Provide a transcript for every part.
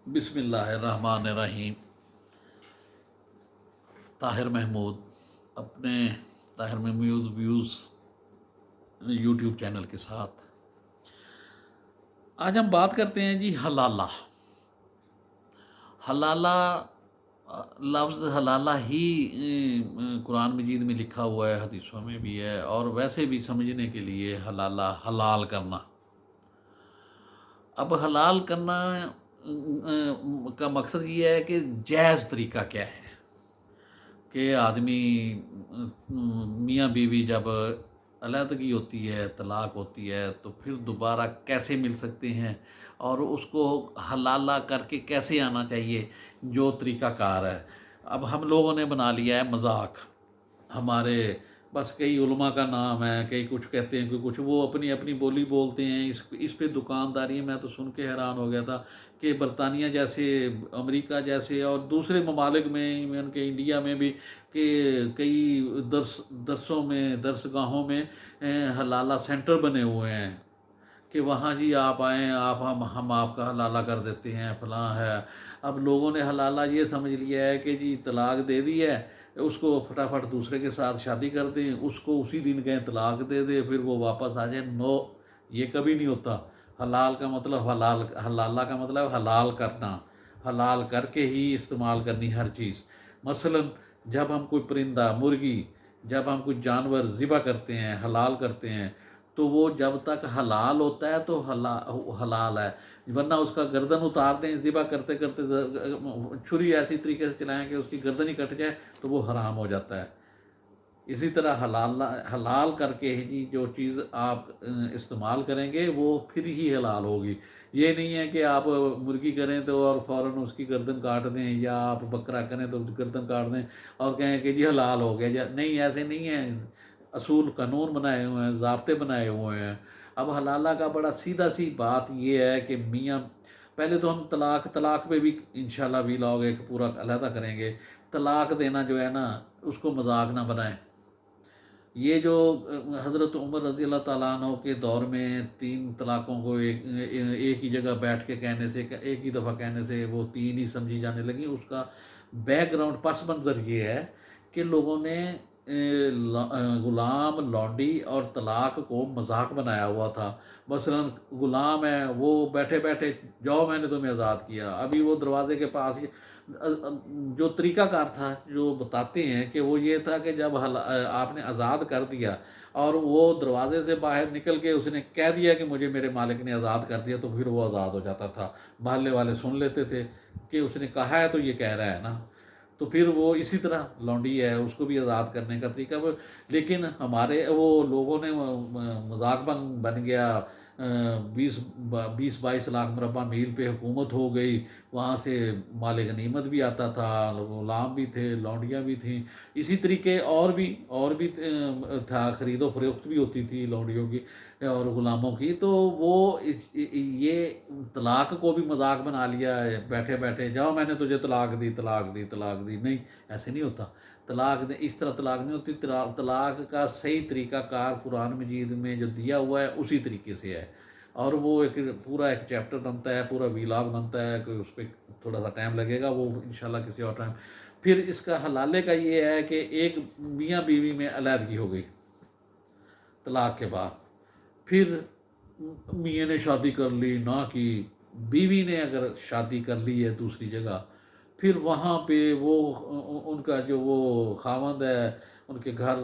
بسم اللہ الرحمن الرحیم۔ طاہر محمود اپنے Tahir Mahmood views YouTube channel کے ساتھ آج ہم بات کرتے ہیں جی حلالہ۔ حلالہ لفظ حلالہ ہی قرآن مجید میں لکھا ہوا ہے، حدیثوں میں بھی ہے، اور ویسے بھی سمجھنے کے لیے حلالہ حلال کرنا۔ اب حلال کرنا کا مقصد یہ ہے کہ جائز طریقہ کیا ہے کہ آدمی میاں بیوی جب علیحدگی ہوتی ہے، طلاق ہوتی ہے، تو پھر دوبارہ کیسے مل سکتے ہیں اور اس کو حلالہ کر کے کیسے آنا چاہیے، جو طریقہ کار ہے۔ اب ہم لوگوں نے بنا لیا ہے مذاق، ہمارے بس کئی علماء کا نام ہے، کئی کچھ کہتے ہیں، کوئی کچھ، وہ اپنی اپنی بولی بولتے ہیں، اس پہ دکانداری۔ میں تو سن کے حیران ہو گیا تھا کہ برطانیہ جیسے، امریکہ جیسے اور دوسرے ممالک میں، ایون کہ انڈیا میں بھی، کہ کئی درسوں میں، درس گاہوں میں حلالہ سینٹر بنے ہوئے ہیں کہ وہاں جی آپ آئیں، ہم آپ کا حلالہ کر دیتے ہیں، فلاں ہے۔ اب لوگوں نے حلالہ یہ سمجھ لیا ہے کہ جی طلاق دے دی ہے، اس کو فٹافٹ دوسرے کے ساتھ شادی کر دیں، اس کو اسی دن کہیں طلاق دے دے، پھر وہ واپس آ جائے۔ نو، یہ کبھی نہیں ہوتا۔ حلال کا مطلب حلالہ کا مطلب حلال کرنا، حلال کر کے ہی استعمال کرنی ہر چیز۔ مثلا جب ہم کوئی پرندہ، مرغی، جب ہم کوئی جانور ذبح کرتے ہیں، حلال کرتے ہیں، تو وہ جب تک حلال ہوتا ہے تو حلال ہے، ورنہ اس کا گردن اتار دیں ذبح کرتے کرتے، چھری ایسی طریقے سے چلائیں کہ اس کی گردن ہی کٹ جائے، تو وہ حرام ہو جاتا ہے۔ اسی طرح حلال کر کے ہی جو چیز آپ استعمال کریں گے وہ پھر ہی حلال ہوگی۔ یہ نہیں ہے کہ آپ مرغی کریں تو اور فوراً اس کی گردن کاٹ دیں، یا آپ بکرا کریں تو گردن کاٹ دیں اور کہیں کہ جی حلال ہو گیا۔ نہیں، ایسے نہیں ہے۔ اصول قانون بنائے ہوئے ہیں، ضابطے بنائے ہوئے ہیں۔ اب حلالہ کا بڑا سیدھا سی بات یہ ہے کہ میاں، پہلے تو ہم طلاق پہ بھی انشاءاللہ ویلاگ ایک پورا علیحدہ کریں گے۔ طلاق دینا جو ہے نا، اس کو مذاق نہ بنائیں۔ یہ جو حضرت عمر رضی اللہ تعالیٰ عنہ کے دور میں 3 طلاقوں کو ایک ہی جگہ بیٹھ کے کہنے سے، ایک ہی دفعہ کہنے سے وہ 3 ہی سمجھی جانے لگی، اس کا بیک گراؤنڈ، پس منظر یہ ہے کہ لوگوں نے غلام، لونڈی اور طلاق کو مذاق بنایا ہوا تھا۔ مثلا غلام ہے، وہ بیٹھے بیٹھے، جاؤ میں نے تمہیں آزاد کیا، ابھی وہ دروازے کے پاس جو طریقہ کار تھا، جو بتاتے ہیں کہ وہ یہ تھا کہ جب آپ نے آزاد کر دیا اور وہ دروازے سے باہر نکل کے اس نے کہہ دیا کہ مجھے میرے مالک نے آزاد کر دیا، تو پھر وہ آزاد ہو جاتا تھا۔ محلے والے سن لیتے تھے کہ اس نے کہا ہے تو یہ کہہ رہا ہے نا، تو پھر وہ اسی طرح لونڈی ہے، اس کو بھی آزاد کرنے کا طریقہ لیکن ہمارے وہ لوگوں نے مذاق بن گیا۔ 20-22 لاکھ مربع میل پہ حکومت ہو گئی، وہاں سے مال غنیمت بھی آتا تھا، غلام بھی تھے، لونڈیاں بھی تھیں، اسی طریقے اور بھی تھا، خرید و فروخت بھی ہوتی تھی لونڈیوں کی اور غلاموں کی۔ تو وہ یہ طلاق کو بھی مذاق بنا لیا ہے، بیٹھے بیٹھے، جاؤ میں نے تجھے طلاق دی، طلاق دی، طلاق دی۔ نہیں، ایسے نہیں ہوتا۔ طلاق اس طرح طلاق نہیں ہوتی۔ طلاق کا صحیح طریقہ کار قرآن مجید میں جو دیا ہوا ہے اسی طریقے سے ہے، اور وہ پورا ایک چیپٹر بنتا ہے، پورا ویلاگ بنتا ہے، کہ اس پہ تھوڑا سا ٹائم لگے گا، وہ انشاءاللہ کسی اور ٹائم۔ پھر اس کا حلالے کا یہ ہے کہ ایک میاں بیوی میں علیحدگی ہو گئی طلاق کے بعد، پھر میاں نے شادی کر لی، نہ کی، بیوی نے اگر شادی کر لی ہے دوسری جگہ، پھر وہاں پہ وہ ان کا جو وہ خاوند ہے، ان کے گھر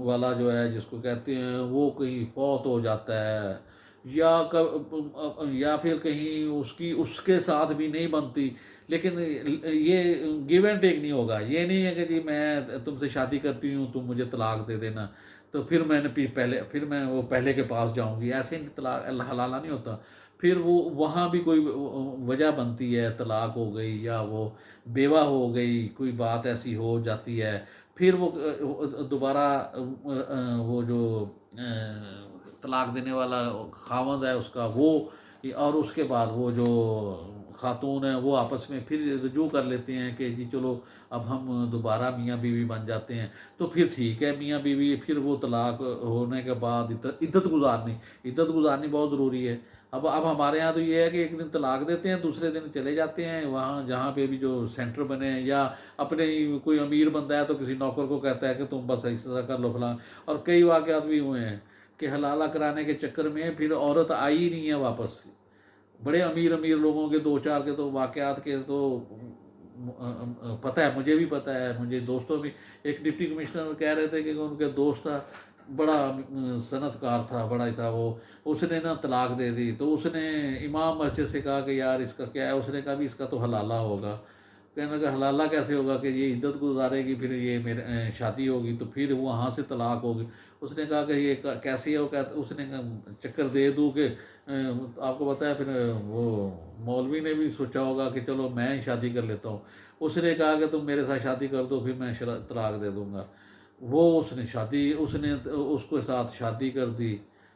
والا جو ہے، جس کو کہتے ہیں، وہ کہیں فوت ہو جاتا ہے، یا پھر کہیں اس کے ساتھ بھی نہیں بنتی، لیکن یہ گیو اینڈ ٹیک نہیں ہوگا۔ یہ نہیں ہے کہ جی میں تم سے شادی کرتی ہوں، تم مجھے طلاق دے دینا، تو پھر میں وہ پہلے کے پاس جاؤں گی۔ ایسے طلاق حلالہ نہیں ہوتا۔ پھر وہ وہاں بھی کوئی وجہ بنتی ہے، طلاق ہو گئی یا وہ بیوہ ہو گئی، کوئی بات ایسی ہو جاتی ہے، پھر وہ دوبارہ وہ جو طلاق دینے والا خاوند ہے اس کا، وہ اور اس کے بعد وہ جو خاتون ہیں، وہ آپس میں پھر رجوع کر لیتے ہیں کہ جی چلو اب ہم دوبارہ میاں بیوی بن جاتے ہیں، تو پھر ٹھیک ہے میاں بیوی۔ پھر وہ طلاق ہونے کے بعد عدت گزارنی بہت ضروری ہے۔ اب ہمارے یہاں تو یہ ہے کہ ایک دن طلاق دیتے ہیں، دوسرے دن چلے جاتے ہیں وہاں جہاں پہ بھی جو سینٹر بنے ہیں، یا اپنے ہی کوئی امیر بندہ ہے تو کسی نوکر کو کہتا ہے کہ تم بس اس طرح کر لو فلاں. اور کئی واقعات بھی ہوئے ہیں کہ حلالہ کرانے کے چکر میں پھر عورت آئی ہی نہیں ہے واپس. بڑے امیر امیر لوگوں کے دو چار کے تو واقعات کے تو پتہ ہے، مجھے بھی پتہ ہے، مجھے دوستوں بھی. ایک ڈپٹی کمشنر کہہ رہے تھے کہ ان کے دوست تھا، بڑا صنعت کار تھا، بڑا ہی تھا وہ، اس نے نا طلاق دے دی. تو اس نے امام مسجد سے کہا کہ یار اس کا کیا ہے؟ اس نے کہا بھی اس کا تو حلالہ ہوگا. کہنے لگا حلالہ کیسے ہوگا کہ یہ عدت گزارے گی، پھر یہ میرے شادی ہوگی تو پھر وہاں سے طلاق ہوگی. اس نے کہا کہ یہ کیسی ہے؟ وہ کہتا، اس نے چکر دے دوں کہ آپ کو پتہ ہے پھر وہ مولوی نے بھی سوچا ہوگا کہ چلو میں ہی شادی کر لیتا ہوں. اس نے کہا کہ تم میرے ساتھ شادی کر دو، پھر میں طلاق دے دوں گا. وہ اس نے شادی، اس نے اس کے ساتھ شادی کر دی.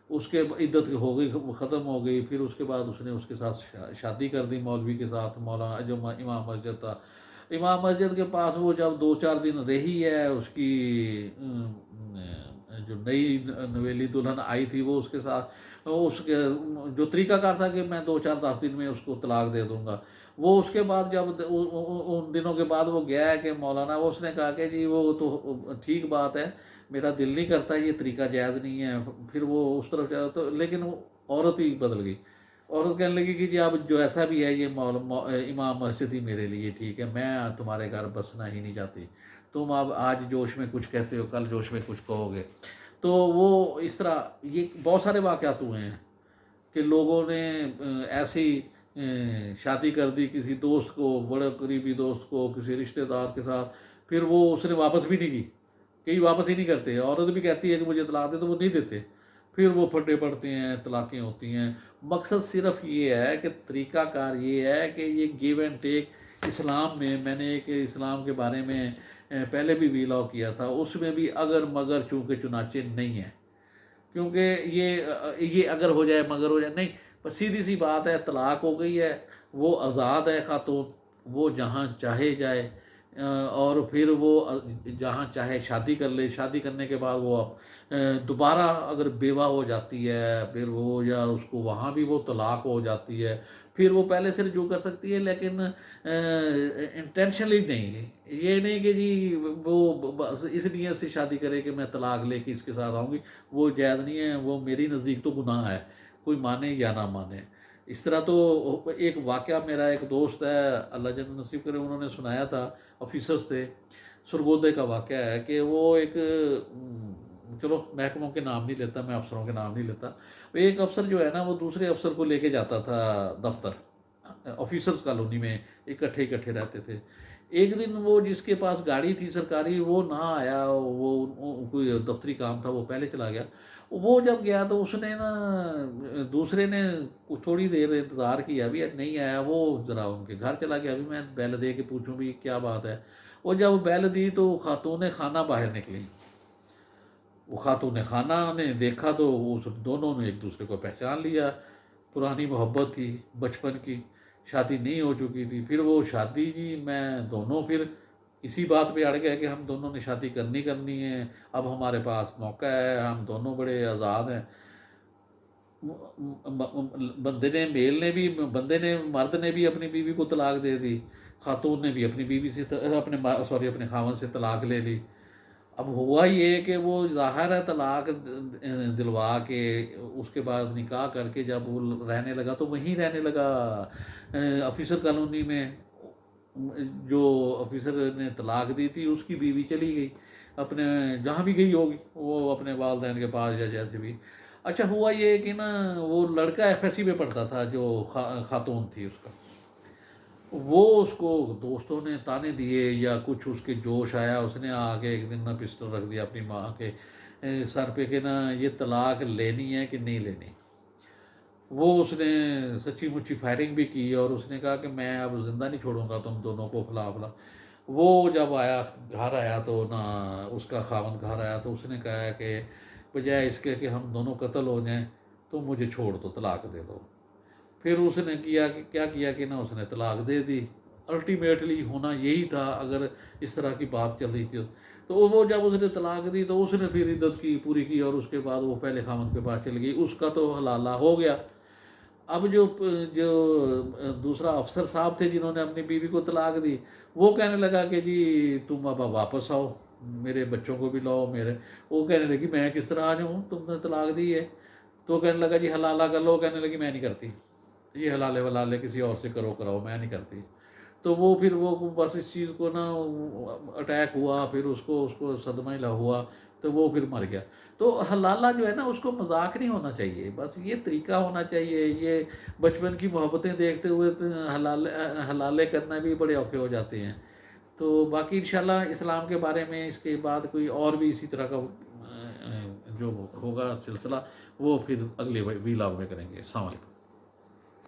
اس کے عدت ہو گئی، ختم ہو گئی. پھر اس کے بعد اس نے اس کے ساتھ شادی کر دی مولوی کے ساتھ، مولانا جو امام مسجد تھا. امام مسجد کے پاس وہ جب 2 4 دن رہی ہے، اس کی جو نئی نویلی دلہن آئی تھی وہ اس کے ساتھ، اس کے جو طریقہ کار تھا کہ میں 2 4 10 دن میں اس کو طلاق دے دوں گا. وہ اس کے بعد جب ان دنوں کے بعد وہ گیا ہے کہ مولانا، وہ اس نے کہا کہ جی وہ تو ٹھیک بات ہے، میرا دل نہیں کرتا، یہ طریقہ جائز نہیں ہے. پھر وہ اس طرف جا تو، لیکن وہ عورت ہی بدل گئی. عورت کہنے لگی کہ جی اب جو ایسا بھی ہے یہ امام مسجد ہی میرے لیے ٹھیک ہے، میں تمہارے گھر بسنا ہی نہیں چاہتی. تم اب آج جوش میں کچھ کہتے ہو، کل جوش میں کچھ کہو گے. تو وہ اس طرح یہ بہت سارے واقعات ہوئے ہیں کہ لوگوں نے ایسی شادی کر دی کسی دوست کو، بڑے قریبی دوست کو، کسی رشتہ دار کے ساتھ. پھر وہ اس نے واپس بھی نہیں کی، کئی واپس ہی نہیں کرتے. عورت بھی کہتی ہے کہ مجھے طلاق دے تو وہ نہیں دیتے، پھر وہ پھٹے پڑتے ہیں، طلاقیں ہوتی ہیں. مقصد صرف یہ ہے کہ طریقہ کار یہ ہے کہ یہ گیو اینڈ ٹیک. اسلام میں نے ایک اسلام کے بارے میں پہلے بھی ویلاگ کیا تھا، اس میں بھی اگر مگر چونکہ چنانچہ نہیں ہے. کیونکہ یہ اگر ہو جائے مگر ہو جائے نہیں، بس سیدھی سی بات ہے، طلاق ہو گئی ہے، وہ آزاد ہے خاتون، وہ جہاں چاہے جائے، اور پھر وہ جہاں چاہے شادی کر لے. شادی کرنے کے بعد وہ دوبارہ اگر بیوہ ہو جاتی ہے پھر وہ، یا اس کو وہاں بھی وہ طلاق ہو جاتی ہے، پھر وہ پہلے سے رجوع کر سکتی ہے، لیکن انٹینشنلی نہیں. یہ نہیں کہ جی وہ اس نیت سے شادی کرے کہ میں طلاق لے کے اس کے ساتھ آؤں گی، وہ جائز نہیں ہے. وہ میری نزدیک تو گناہ ہے، کوئی مانے یا نہ مانے. اس طرح تو ایک واقعہ، میرا ایک دوست ہے اللہ جنت نصیب کرے، انہوں نے سنایا تھا، آفیسرز تھے، سرگودے کا واقعہ ہے کہ وہ ایک، چلو محکموں کے نام نہیں لیتا میں، افسروں کے نام نہیں لیتا. ایک افسر جو ہے نا وہ دوسرے افسر کو لے کے جاتا تھا دفتر، آفیسرز کالونی میں اکٹھے رہتے تھے. ایک دن وہ جس کے پاس گاڑی تھی سرکاری وہ نہ آیا، وہ کوئی دفتری کام تھا، وہ پہلے چلا گیا. وہ جب گیا تو اس نے نا، دوسرے نے تھوڑی دیر انتظار کیا، ابھی نہیں آیا. وہ ذرا ان کے گھر چلا گیا، ابھی میں بیل دے کے پوچھوں بھی کیا بات ہے. وہ جب بیل دی تو خاتون خانہ باہر نکلی. وہ خاتون خانہ نے دیکھا تو دونوں نے ایک دوسرے کو پہچان لیا. پرانی محبت تھی بچپن کی، شادی نہیں ہو چکی تھی. پھر وہ شادی جی، میں دونوں پھر اسی بات پہ اڑ گئے کہ ہم دونوں نے شادی کرنی ہے، اب ہمارے پاس موقع ہے، ہم دونوں بڑے آزاد ہیں. بندے نے مرد نے بھی اپنی بیوی کو طلاق دے دی، خاتون نے بھی اپنی بیوی سے اپنے خاوند سے طلاق لے لی. اب ہوا یہ کہ وہ ظاہر ہے طلاق دلوا کے اس کے بعد نکاح کر کے جب وہ رہنے لگا تو وہیں رہنے لگا آفیسر کالونی میں. جو آفیسر نے طلاق دی تھی اس کی بیوی چلی گئی اپنے جہاں بھی گئی ہوگی، وہ اپنے والدین کے پاس یا جیسے بھی. اچھا ہوا یہ کہ نا وہ لڑکا ایف ایس سی میں پڑھتا تھا جو خاتون تھی اس کا. وہ اس کو دوستوں نے تانے دیے یا کچھ اس کے جوش آیا، اس نے آ کے ایک دن نا پسٹل رکھ دیا اپنی ماں کے سر پہ کہ نا یہ طلاق لینی ہے کہ نہیں لینی. وہ اس نے سچی مچی فائرنگ بھی کی اور اس نے کہا کہ میں اب زندہ نہیں چھوڑوں گا تم دونوں کو، فلاں فلاں. وہ جب گھر آیا تو نا اس کا خاوند گھر آیا تو اس نے کہا کہ بجائے اس کے کہ ہم دونوں قتل ہو جائیں تو مجھے چھوڑ دو، طلاق دے دو. پھر اس نے کیا کیا کہ نا اس نے طلاق دے دی. الٹیمیٹلی ہونا یہی تھا اگر اس طرح کی بات چل رہی تھی. تو وہ جب اس نے طلاق دی تو اس نے پھر عدت کی پوری کی اور اس کے بعد وہ پہلے خامد کے پاس چل گئی. اس کا تو حلالہ ہو گیا. اب جو دوسرا افسر صاحب تھے جنہوں نے اپنی بیوی کو طلاق دی، وہ کہنے لگا کہ جی تم اب واپس آؤ، میرے بچوں کو بھی لاؤ میرے. وہ کہنے لگی میں کس طرح آ جاؤں، تم نے طلاق دی ہے. تو کہنے لگا جی حلالہ کر لو. کہنے لگی میں نہیں کرتی، یہ حلالے ولالے کسی اور سے کراؤ، میں نہیں کرتی. تو وہ پھر وہ بس اس چیز کو نا اٹیک ہوا، پھر اس کو صدمہ ہوا، تو وہ پھر مر گیا. تو حلالہ جو ہے نا اس کو مذاق نہیں ہونا چاہیے، بس یہ طریقہ ہونا چاہیے. یہ بچپن کی محبتیں دیکھتے ہوئے حلالے کرنا بھی بڑے اوکھے ہو جاتے ہیں. تو باقی انشاءاللہ اسلام کے بارے میں اس کے بعد کوئی اور بھی اسی طرح کا جو ہوگا سلسلہ، وہ پھر اگلے ویلاگ میں کریں گے. السلام علیکم.